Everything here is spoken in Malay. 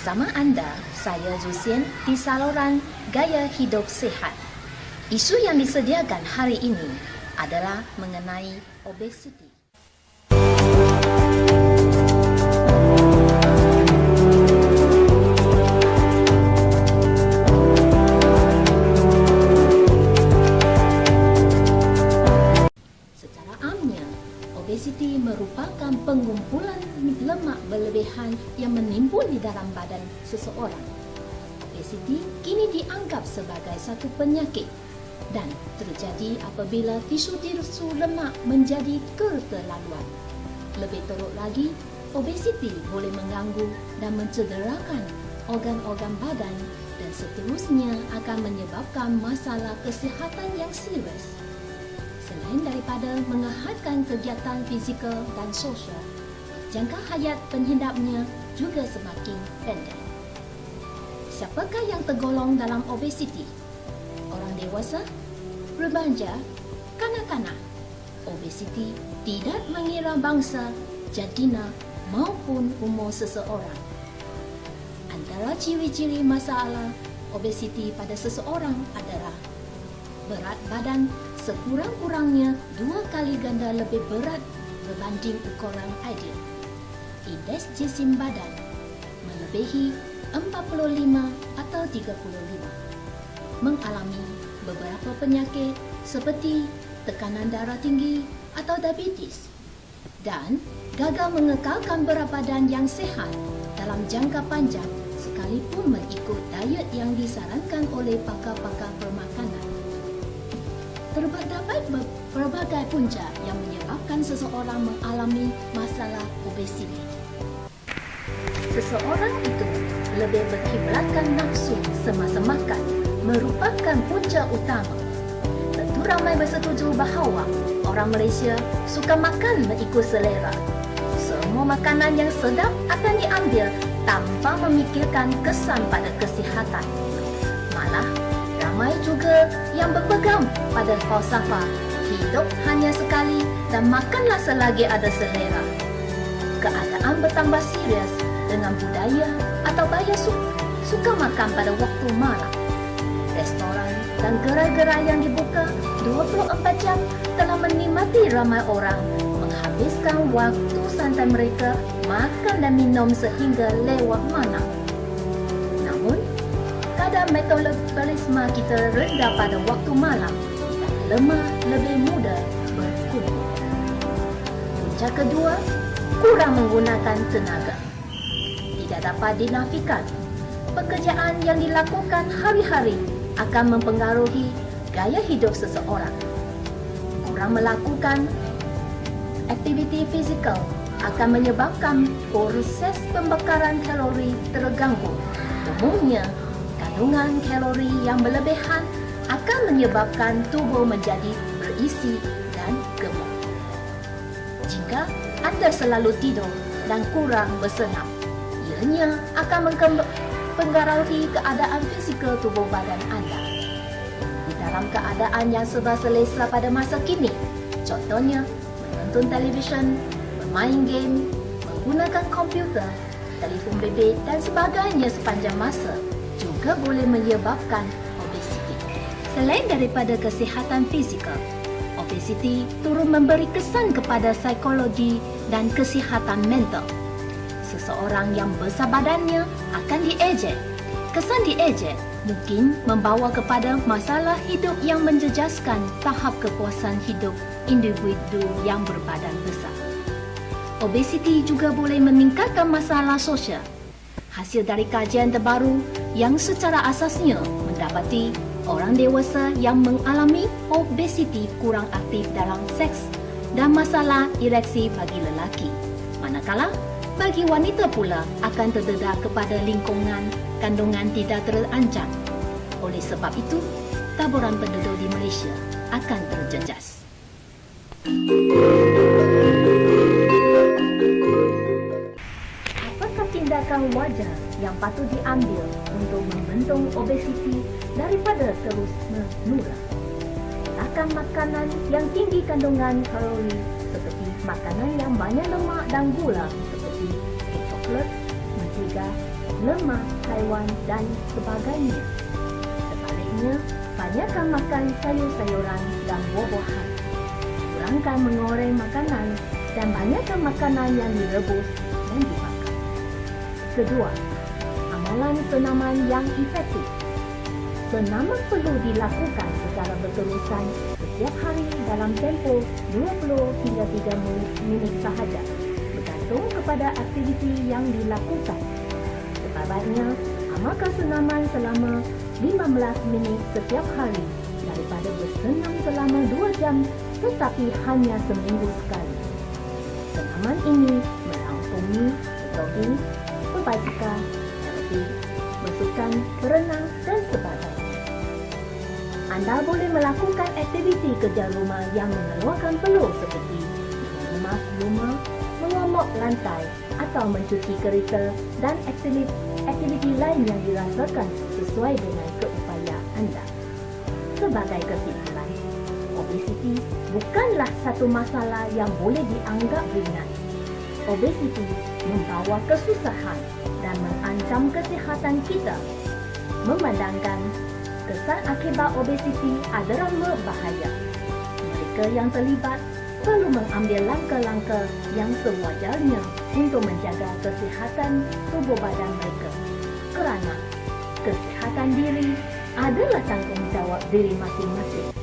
Bersama anda, saya Jusien di saluran Gaya Hidup Sehat. Isu yang disediakan hari ini adalah mengenai obesiti. Secara amnya, obesiti merupakan pengumpulan lemak berlebihan yang menimbul di dalam badan seseorang. Obesiti kini dianggap sebagai satu penyakit dan terjadi apabila tisu-tisu lemak menjadi keterlaluan. Lebih teruk lagi, obesiti boleh mengganggu dan mencederakan organ-organ badan dan seterusnya akan menyebabkan masalah kesihatan yang serius. Selain daripada menghadkan kegiatan fizikal dan sosial, jangka hayat penghidapnya juga semakin pendek. Siapakah yang tergolong dalam obesiti? Orang dewasa, remaja, kanak-kanak. Obesiti tidak mengira bangsa, jantina maupun umur seseorang. Antara ciri-ciri masalah obesiti pada seseorang adalah berat badan sekurang-kurangnya 2 kali ganda lebih berat berbanding ukuran ideal. Indeks jisim badan melebihi 45 atau 35. Mengalami beberapa penyakit seperti tekanan darah tinggi atau diabetes dan gagal mengekalkan berat badan yang sihat dalam jangka panjang sekalipun mengikut diet yang disarankan oleh pakar-pakar permakanan. Terdapat berbagai punca yang menyebabkan seseorang mengalami masalah obesiti. Seseorang itu lebih berkiblatkan nafsu semasa makan merupakan punca utama. Tentu ramai bersetuju bahawa orang Malaysia suka makan mengikut selera. Semua makanan yang sedap akan diambil tanpa memikirkan kesan pada kesihatan. Malah, ramai juga yang berpegang pada falsafah hidup hanya sekali dan makanlah selagi ada selera. Keadaan bertambah serius dengan budaya atau gaya suka makan pada waktu malam. Restoran dan gerai-gerai yang dibuka 24 jam telah menikmati ramai orang menghabiskan waktu santai mereka makan dan minum sehingga lewat malam. Namun, kadar metabolisme kita rendah pada waktu malam dan lemak lebih mudah berkumpul. Punca kedua, kurang menggunakan tenaga. Tidak dapat dinafikan, pekerjaan yang dilakukan hari-hari akan mempengaruhi gaya hidup seseorang. Kurang melakukan aktiviti fizikal akan menyebabkan proses pembakaran kalori terganggu. Umumnya, kandungan kalori yang berlebihan akan menyebabkan tubuh menjadi berisi dan gemuk. Jika anda selalu tidur dan kurang bersenam, ianya akan mempengaruhi keadaan fizikal tubuh badan anda. Di dalam keadaan yang serba selesa pada masa kini, contohnya menonton televisyen, bermain game, menggunakan komputer, telefon bimbit dan sebagainya sepanjang masa juga boleh menyebabkan obesiti. Selain daripada kesihatan fizikal, obesiti turut memberi kesan kepada psikologi dan kesihatan mental. Seseorang yang besar badannya akan diejek. Kesan diejek mungkin membawa kepada masalah hidup yang menjejaskan tahap kepuasan hidup individu yang berbadan besar. Obesiti juga boleh meningkatkan masalah sosial. Hasil dari kajian terbaru yang secara asasnya mendapati orang dewasa yang mengalami obesiti kurang aktif dalam seks dan masalah ereksi bagi lelaki. Manakala bagi wanita pula akan terdedah kepada lingkungan kandungan tidak terancam. Oleh sebab itu, taburan penduduk di Malaysia akan terjejas. Apakah tindakan wajar yang patut diambil untuk membendung obesiti daripada terus menular? Makan makanan yang tinggi kandungan kalori seperti makanan yang banyak lemak dan gula seperti kek coklat, mentega, lemak, haiwan dan sebagainya. Sebaliknya, banyakkan makan sayur-sayuran dan buah-buahan. Kurangkan mengoreng makanan dan banyakkan makanan yang direbus dan dibakar. Kedua, amalan senaman yang efektif. Senaman perlu dilakukan secara berterusan setiap hari dalam tempoh 20 hingga 30 minit sahaja, bergantung kepada aktiviti yang dilakukan. Sebaliknya, amalkan senaman selama 15 minit setiap hari daripada bersenam selama 2 jam tetapi hanya seminggu sekali. Senaman ini merangkumi jogging, berbasikal, terapi, bersukan, berenang dan sebagainya. Anda boleh melakukan aktiviti kerja rumah yang mengeluarkan peluh seperti mengemas rumah, mengomok lantai atau mencuci kereta dan aktiviti lain yang dirasakan sesuai dengan keupayaan anda. Sebagai kesimpulan, obesiti bukanlah satu masalah yang boleh dianggap ringan. Obesiti membawa kesusahan dan mengancam kesihatan kita. Memandangkan kesan akibat obesiti adalah berbahaya, mereka yang terlibat perlu mengambil langkah-langkah yang sewajarnya untuk menjaga kesihatan tubuh badan mereka. Kerana kesihatan diri adalah tanggungjawab diri masing-masing.